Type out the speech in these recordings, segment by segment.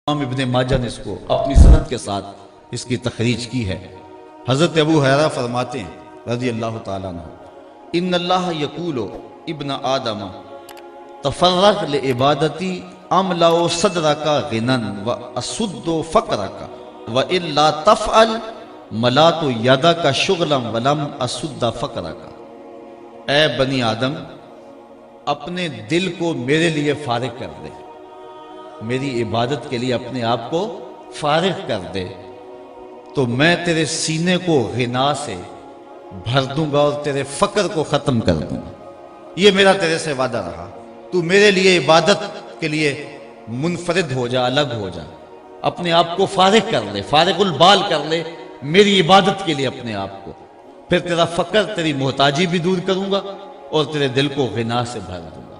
امام ابن ماجہ نے اس کو اپنی سند کے ساتھ اس کی تخریج کی ہے۔ حضرت ابو ہریرہ فرماتے ہیں رضی اللہ تعالیٰ عنہ، ان اللہ یقول ابن آدم تفرغ لعبادتی املا صدرک غنن و اسد فقرک و الا تفعل ملات یدک شغلا ولم اسد فقرک۔ اے بنی آدم، اپنے دل کو میرے لیے فارغ کر دے، میری عبادت کے لیے اپنے آپ کو فارغ کر دے تو میں تیرے سینے کو غنا سے بھر دوں گا اور تیرے فقر کو ختم کر دوں گا۔ یہ میرا تیرے سے وعدہ رہا، تو میرے لیے عبادت کے لیے منفرد ہو جا، الگ ہو جا، اپنے آپ کو فارغ کر لے، فارغ البال کر لے میری عبادت کے لیے اپنے آپ کو، پھر تیرا فقر، تیری محتاجی بھی دور کروں گا اور تیرے دل کو غنا سے بھر دوں گا۔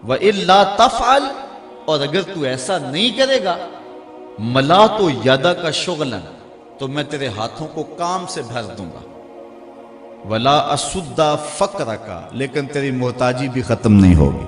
وَإِلَّا تَفْعَلْ، اور اگر تو ایسا نہیں کرے گا، ملا تو یادا کا شغلن، تو میں تیرے ہاتھوں کو کام سے بھر دوں گا، ولا اسدا فقر کا، لیکن تیری محتاجی بھی ختم نہیں ہوگی۔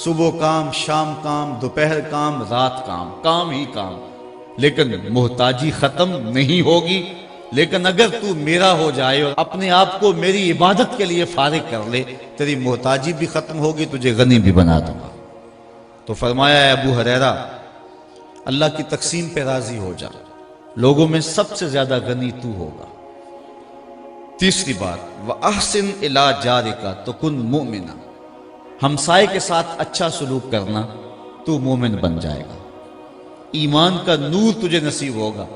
صبح کام، شام کام، دوپہر کام، رات کام، کام ہی کام، لیکن محتاجی ختم نہیں ہوگی۔ لیکن اگر تو میرا ہو جائے اور اپنے آپ کو میری عبادت کے لیے فارغ کر لے، تیری محتاجی بھی ختم ہوگی، تجھے غنی بھی بنا دوں گا۔ تو فرمایا اے ابو ہریرہ، اللہ کی تقسیم پہ راضی ہو جا، لوگوں میں سب سے زیادہ غنی تو ہوگا۔ تیسری بات، وَأَحْسِنْ إِلَىٰ جَارِكَ تَكُنْ مُؤْمِنًا، ہمسائے کے ساتھ اچھا سلوک کرنا، تو مومن بن جائے گا، ایمان کا نور تجھے نصیب ہوگا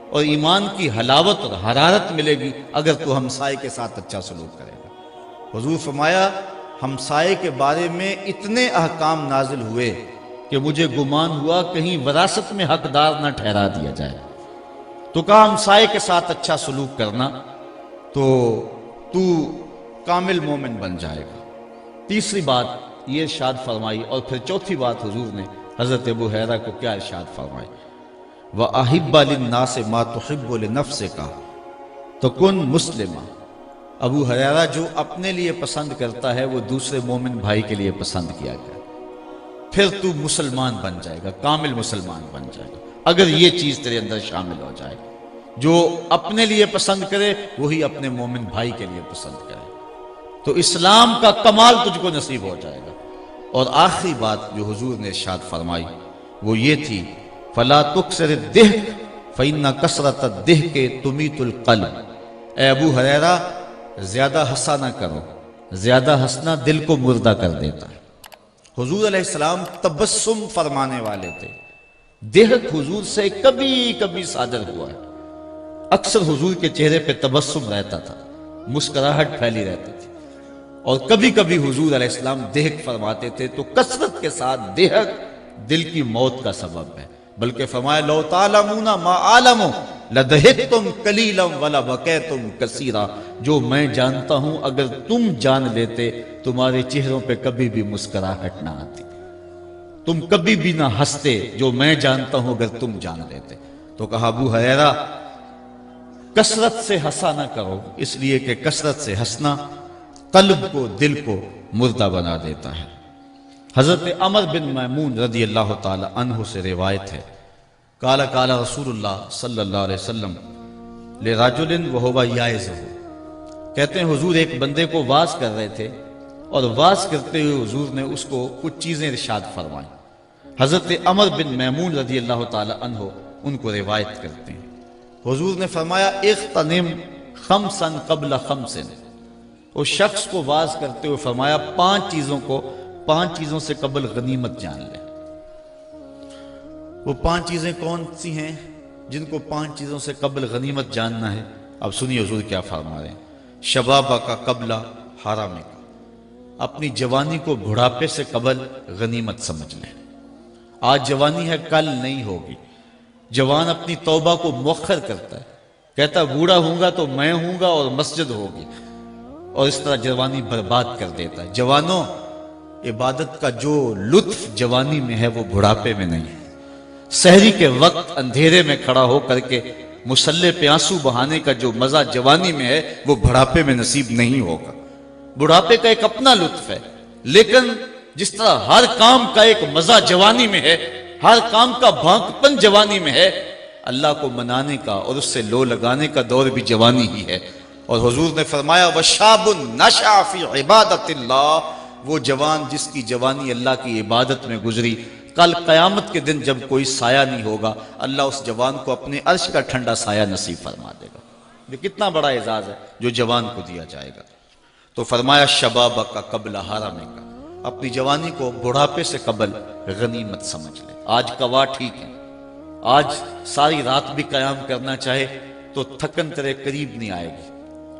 اور ایمان کی حلاوت اور حرارت ملے گی اگر تو ہمسائے کے ساتھ اچھا سلوک کرے گا۔ حضور فرمایا ہمسائے کے بارے میں اتنے احکام نازل ہوئے کہ مجھے گمان ہوا کہیں وراثت میں حقدار نہ ٹھہرا دیا جائے، تو کہا ہمسائے کے ساتھ اچھا سلوک کرنا تو کامل مومن بن جائے گا۔ تیسری بات یہ ارشاد فرمائی، اور پھر چوتھی بات حضور نے حضرت ابو ہریرہ کو کیا ارشاد فرمائی، وَأَحِبَّ لِلنَّاسِ مَا تُحِبُّ لِنَفْسِكَ تَكُنْ مُسْلِمًا۔ ابو ہریرہ جو اپنے لیے پسند کرتا ہے وہ دوسرے مومن بھائی کے لیے پسند کیا گیا، پھر تو مسلمان بن جائے گا، کامل مسلمان بن جائے گا اگر یہ چیز تیرے اندر شامل ہو جائے۔ جو اپنے لیے پسند کرے وہی اپنے مومن بھائی کے لیے پسند کرے، تو اسلام کا کمال تجھ کو نصیب ہو جائے گا۔ اور آخری بات جو حضور نے ارشاد فرمائی وہ یہ تھی، فَلَا تُكْسِرِ الضِّحْكَ فَإِنَّ كَثْرَةَ الضِّحْكِ تُمِيتُ الْقَلْبَ۔ اے ابو ہریرہ، زیادہ ہنسا نہ کرو، زیادہ ہنسنا دل کو مردہ کر دیتا ہے۔ حضور علیہ السلام تبسم فرمانے والے تھے، دہک حضور سے کبھی کبھی صادر ہوا ہے، اکثر حضور کے چہرے پہ تبسم رہتا تھا، مسکراہٹ پھیلی رہتی تھی، اور کبھی کبھی حضور علیہ السلام دہک فرماتے تھے، تو کثرت کے ساتھ دہک دل کی موت کا سبب ہے، بلکہ فرمایا لو تعلمون ما اعلم لدہکتم قلیلا ولبکیتم کثیرا، جو میں جانتا ہوں اگر تم جان لیتے تمہارے چہروں پہ کبھی بھی مسکراہٹ نہ آتی، تم کبھی بھی نہ ہنستے، جو میں جانتا ہوں اگر تم جان لیتے۔ تو کہا ابو ہریرہ کثرت سے ہنسا نہ کرو، اس لیے کہ کثرت سے ہنسنا قلب کو، دل کو مردہ بنا دیتا ہے۔ حضرت عمر بن میمون رضی اللہ تعالی عنہ سے روایت ہے، قال قال رسول اللہ صلی اللہ علیہ وسلم لرجل وہو یعظہ، کہتے ہیں حضور ایک بندے کو واعظ کر رہے تھے، اور واعظ کرتے ہوئے حضور نے اس کو کچھ چیزیں ارشاد فرمائیں۔ حضرت عمر بن میمون رضی اللہ تعالی عنہ ان کو روایت کرتے ہیں، حضور نے فرمایا اغتنم خمسا قبل خمس، اس شخص کو واعظ کرتے ہوئے فرمایا پانچ چیزوں سے قبل غنیمت جان لے۔ وہ 5 چیزیں کون سی ہیں جن کو 5 چیزوں سے قبل غنیمت جاننا ہے؟ اب سنیے حضور کیا فرما رہے ہیں، شبابہ کا قبل حرامہ کا، اپنی جوانی کو بڑھاپے سے قبل غنیمت سمجھ لیں۔ آج جوانی ہے، کل نہیں ہوگی۔ جوان اپنی توبہ کو مؤخر کرتا ہے، کہتا بوڑھا ہوں گا تو میں ہوں گا اور مسجد ہوگی، اور اس طرح جوانی برباد کر دیتا ہے۔ جوانوں، عبادت کا جو لطف جوانی میں ہے وہ بڑھاپے میں نہیں ہے۔ سحری کے وقت اندھیرے میں کھڑا ہو کر کے مصلی پہ آنسو بہانے کا جو مزہ جوانی میں ہے وہ بڑھاپے میں نصیب نہیں ہوگا۔ بڑھاپے کا ایک اپنا لطف ہے، لیکن جس طرح ہر کام کا ایک مزہ جوانی میں ہے، ہر کام کا بھانکپن جوانی میں ہے، اللہ کو منانے کا اور اس سے لو لگانے کا دور بھی جوانی ہی ہے۔ اور حضور نے فرمایا وَشَابٌ نَشَأَ فِي عِبَادَةِ اللَّهِ، وہ جوان جس کی جوانی اللہ کی عبادت میں گزری، کل قیامت کے دن جب کوئی سایہ نہیں ہوگا، اللہ اس جوان کو اپنے عرش کا ٹھنڈا سایہ نصیب فرما دے گا۔ یہ کتنا بڑا اعزاز ہے جو جوان کو دیا جائے گا۔ تو فرمایا شبابک قبل حرمک، اپنی جوانی کو بڑھاپے سے قبل غنیمت سمجھ لے۔ آج کوا ٹھیک ہے، آج ساری رات بھی قیام کرنا چاہے تو تھکن تیرے قریب نہیں آئے گی،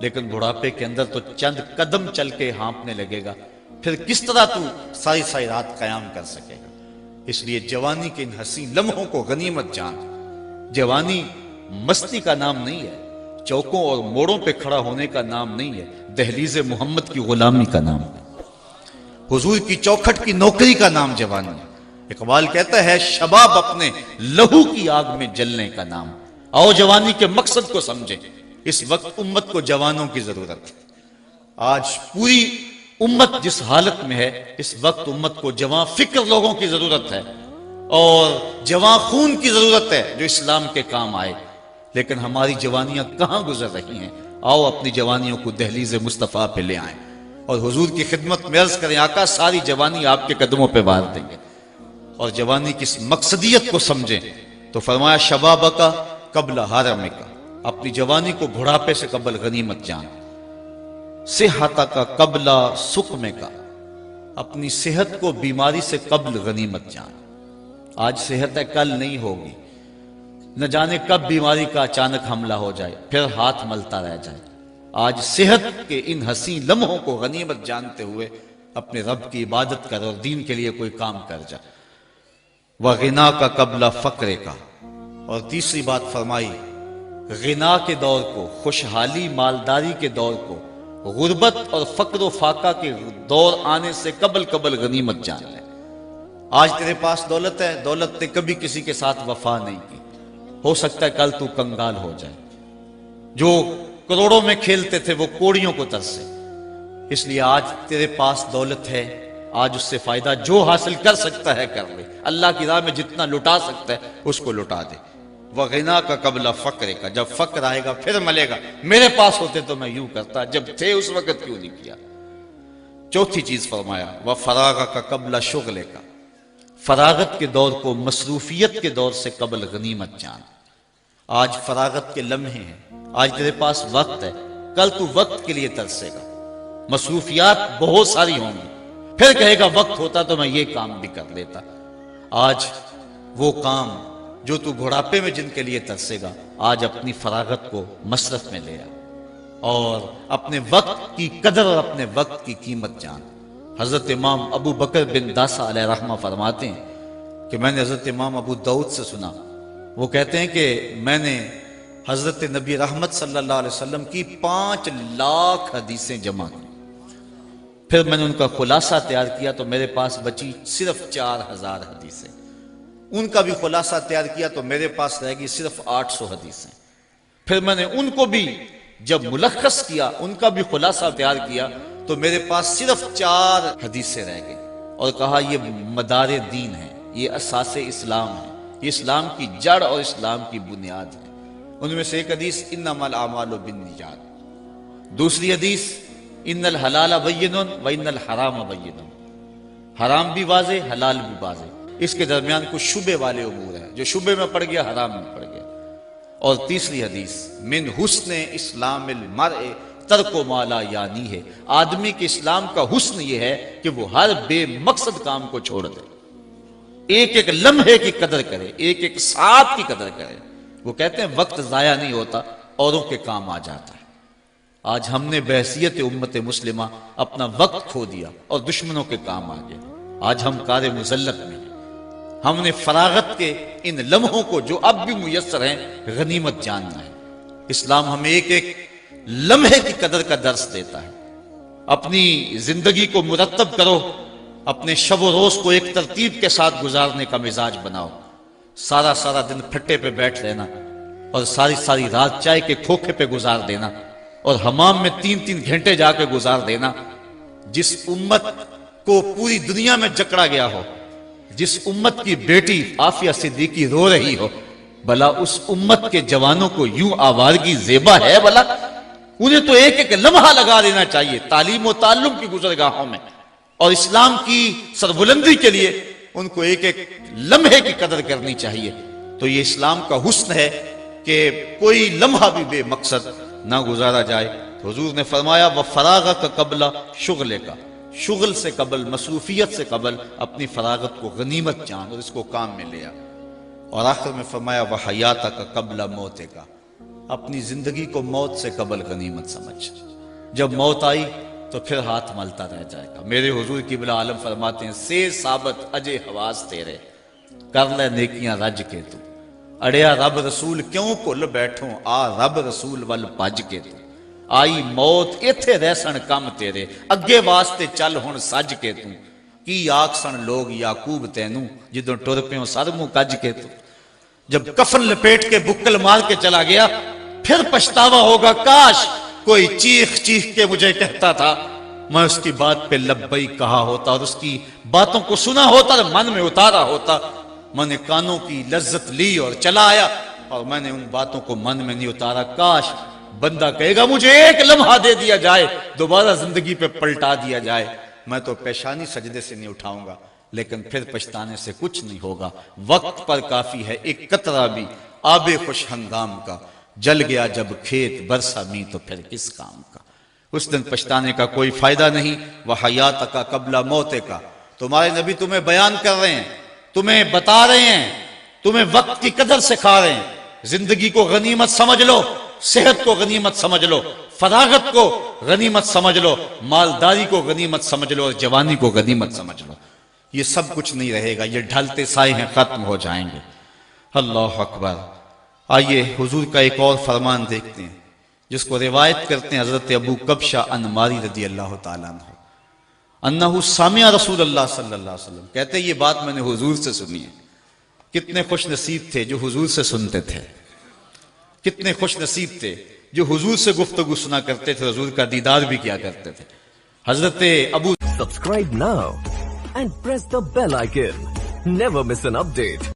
لیکن بڑھاپے کے اندر تو چند قدم چل کے ہانپنے لگے گا، پھر کس طرح تو ساری رات قیام کر سکے گا؟ اس لیے جوانی کے ان حسین لمحوں کو غنیمت جان۔ جوانی مستی کا نام نہیں ہے، چوکوں اور موڑوں پہ کھڑا ہونے کا نام نہیں ہے، دہلیز محمد کی غلامی کا نام ہے، حضور کی چوکھٹ کی نوکری کا نام جوانی ہے۔ اقبال کہتا ہے شباب اپنے لہو کی آگ میں جلنے کا نام۔ آؤ جوانی کے مقصد کو سمجھیں، اس وقت امت کو جوانوں کی ضرورت ہے۔ آج پوری امت جس حالت میں ہے، اس وقت امت کو جوان فکر لوگوں کی ضرورت ہے اور جوان خون کی ضرورت ہے جو اسلام کے کام آئے، لیکن ہماری جوانیاں کہاں گزر رہی ہیں؟ آؤ اپنی جوانیوں کو دہلیز مصطفیٰ پہ لے آئیں اور حضور کی خدمت میں عرض کریں آقا ساری جوانی آپ کے قدموں پہ بار دیں گے، اور جوانی کی اس مقصدیت کو سمجھیں۔ تو فرمایا شبابک قبل حرمک، اپنی جوانی کو بڑھاپے سے قبل غنیمت جان۔ صحتک قبل سقمک، اپنی صحت کو بیماری سے قبل غنیمت جان۔ آج صحت ہے کل نہیں ہوگی، نہ جانے کب بیماری کا اچانک حملہ ہو جائے پھر ہاتھ ملتا رہ جائے۔ آج صحت کے ان حسین لمحوں کو غنیمت جانتے ہوئے اپنے رب کی عبادت کر اور دین کے لیے کوئی کام کر جا۔ وَغِنَاكَ قَبْلَ فَقْرِكَ، اور تیسری بات فرمائی غنا کے دور کو، خوشحالی مالداری کے دور کو، غربت اور فقر و فاقہ کے دور آنے سے قبل غنیمت جان لے۔ آج تیرے پاس دولت ہے، دولت نے کبھی کسی کے ساتھ وفا نہیں کی، ہو سکتا ہے کل تو کنگال ہو جائے۔ جو کروڑوں میں کھیلتے تھے وہ کوڑیوں کو ترسے، اس لیے آج تیرے پاس دولت ہے، آج اس سے فائدہ جو حاصل کر سکتا ہے کر لے، اللہ کی راہ میں جتنا لٹا سکتا ہے اس کو لٹا دے۔ وَغِنَاكَ قَبْلَ فَقْرِكَ، جب فقر آئے گا پھر ملے گا، میرے پاس ہوتے تو میں یوں کرتا، جب تھے اس وقت کیوں نہیں کیا۔ چوتھی چیز فرمایا وَفَرَاغَكَ قَبْلَ شُغْلِكَ، فراغت کے دور کو مصروفیت کے دور سے قبل غنیمت جان۔ آج فراغت کے لمحے ہیں، آج تیرے پاس وقت ہے، کل تو وقت کے لیے ترسے گا، مصروفیات بہت ساری ہوں گی، پھر کہے گا وقت ہوتا تو میں یہ کام بھی کر لیتا۔ آج وہ کام جو تو بڑھاپے میں جن کے لیے ترسے گا، آج اپنی فراغت کو مصرف میں لے آ اور اپنے وقت کی قدر اور اپنے وقت کی قیمت جان۔ حضرت امام ابو بکر بن داسا علیہ رحمہ فرماتے ہیں کہ میں نے حضرت امام ابو داؤد سے سنا، وہ کہتے ہیں کہ میں نے حضرت نبی رحمت صلی اللہ علیہ وسلم کی 5 لاکھ حدیثیں جمع کی، پھر میں نے ان کا خلاصہ تیار کیا تو میرے پاس بچی صرف 4000 حدیثیں، ان کا بھی خلاصہ تیار کیا تو میرے پاس رہ گی صرف 800 حدیثیں، پھر میں نے ان کو بھی جب ملخص کیا، ان کا بھی خلاصہ تیار کیا تو میرے پاس صرف 4 حدیثیں رہ گئی، اور کہا یہ مدار دین ہے، یہ اساس اسلام ہے، یہ اسلام کی جڑ اور اسلام کی بنیاد ہے۔ ان میں سے ایک حدیث انما الاعمال بالنیات، دوسری حدیث ان الحلال بین و ان الحرام بین، حرام بھی واضح حلال بھی واضح، اس کے درمیان کچھ شبے والے امور ہیں، جو شبے میں پڑ گیا حرام میں پڑ گیا۔ اور تیسری حدیث من حسن اسلام المرء ترک ما لا یعنی ہے، آدمی کے اسلام کا حسن یہ ہے کہ وہ ہر بے مقصد کام کو چھوڑ دے، ایک ایک لمحے کی قدر کرے، ایک ایک ساعت کی قدر کرے۔ وہ کہتے ہیں وقت ضائع نہیں ہوتا، اوروں کے کام آ جاتا ہے۔ آج ہم نے بحیثیت امت مسلمہ اپنا وقت کھو دیا اور دشمنوں کے کام آ گئے، آج ہم کار مذلت میں ہیں۔ ہم نے فراغت کے ان لمحوں کو جو اب بھی میسر ہیں غنیمت جاننا ہے۔ اسلام ہمیں ایک ایک لمحے کی قدر کا درس دیتا ہے۔ اپنی زندگی کو مرتب کرو، اپنے شب و روز کو ایک ترتیب کے ساتھ گزارنے کا مزاج بناؤ۔ سارا دن پھٹے پہ بیٹھ لینا اور ساری رات چائے کے کھوکھے پہ گزار دینا اور حمام میں 3 گھنٹے جا کے گزار دینا۔ جس امت کو پوری دنیا میں جکڑا گیا ہو، جس امت کی بیٹی عافیہ صدیقی رو رہی ہو، بھلا اس امت کے جوانوں کو یوں آوارگی زیبا ہے؟ بھلا انہیں تو ایک ایک لمحہ لگا دینا چاہیے تعلیم و تعلم کی گزرگاہوں میں، اور اسلام کی سربلندی کے لیے ان کو ایک ایک لمحے کی قدر کرنی چاہیے۔ تو یہ اسلام کا حسن ہے کہ کوئی لمحہ بھی بے مقصد نہ گزارا جائے۔ حضور نے فرمایا وَفَرَاغَكَ قَبْلَ شُغْلِكَ، شغل سے قبل، مصروفیت سے قبل اپنی فراغت کو غنیمت جان اور اس کو کام میں لیا۔ اور آخر میں فرمایا وَحَيَاتَكَ قَبْلَ مَوْتِكَ، اپنی زندگی کو موت سے قبل غنیمت سمجھ، جب موت آئی تو پھر ہاتھ ملتا رہ جائے گا۔ میرے حضور قبلہ عالم فرماتے ہیں سے ثابت اجے حواس تیرے، کر لے نیکیاں رج کے تو، اڑیا رب رسول کیوں بھل بیٹھوں، آ رب رسول ول پج کے تو، آئی موت ایتھے رہسن کم تیرے، اگے واسطے چل ہن سج کے تو، کی آکسن لوگ یعقوب تینوں، جدوں ٹر پیوں سر منہ کج کے تو۔ جب کفن لپیٹ کے بکل مار کے چلا گیا پھر پچھتاوا ہوگا، کاش کوئی چیخ چیخ کے مجھے کہتا تھا، میں اس کی بات پہ لبیک کہا ہوتا اور اس کی باتوں کو سنا ہوتا اور من میں اتارا ہوتا۔ میں نے کانوں کی لذت لی اور چلا آیا اور میں نے ان باتوں کو من میں نہیں اتارا۔ کاش بندہ کہے گا مجھے ایک لمحہ دے دیا جائے، دوبارہ زندگی پہ پلٹا دیا جائے، میں تو پیشانی سجدے سے نہیں اٹھاؤں گا، لیکن پھر پچھتانے سے کچھ نہیں ہوگا۔ وقت پر کافی ہے ایک قطرہ بھی آب خوش ہنگام کا، جل گیا جب کھیت برسا می تو پھر کس کام کا۔ اس دن پچھتانے کا کوئی فائدہ نہیں۔ وَحَيَاتَكَ قَبْلَ مَوْتِكَ، تمہارے نبی تمہیں بیان کر رہے ہیں، تمہیں بتا رہے ہیں، تمہیں وقت کی قدر سکھا رہے ہیں۔ زندگی کو غنیمت سمجھ لو، صحت کو غنیمت سمجھ لو، فراغت کو غنیمت سمجھ لو، مالداری کو غنیمت سمجھ لو اور جوانی کو غنیمت سمجھ لو۔ یہ سب کچھ نہیں رہے گا، یہ ڈھلتے سائے ہیں، ختم ہو جائیں گے۔ اللہ اکبر۔ آئیے حضور کا ایک اور فرمان دیکھتے ہیں جس کو روایت کرتے ہیں حضرت ابو کبشہ انماری رضی اللہ تعالیٰ عنہ، انہو سامع رسول اللہ صلی اللہ علیہ وسلم، کہتے ہیں یہ بات میں نے حضور سے سنی ہے۔ کتنے خوش نصیب تھے جو حضور سے سنتے تھے، کتنے خوش نصیب تھے جو حضور سے گفتگو سنا کرتے تھے، حضور کا دیدار بھی کیا کرتے تھے۔ حضرت ابو Subscribe now and press the bell icon. Never miss an update.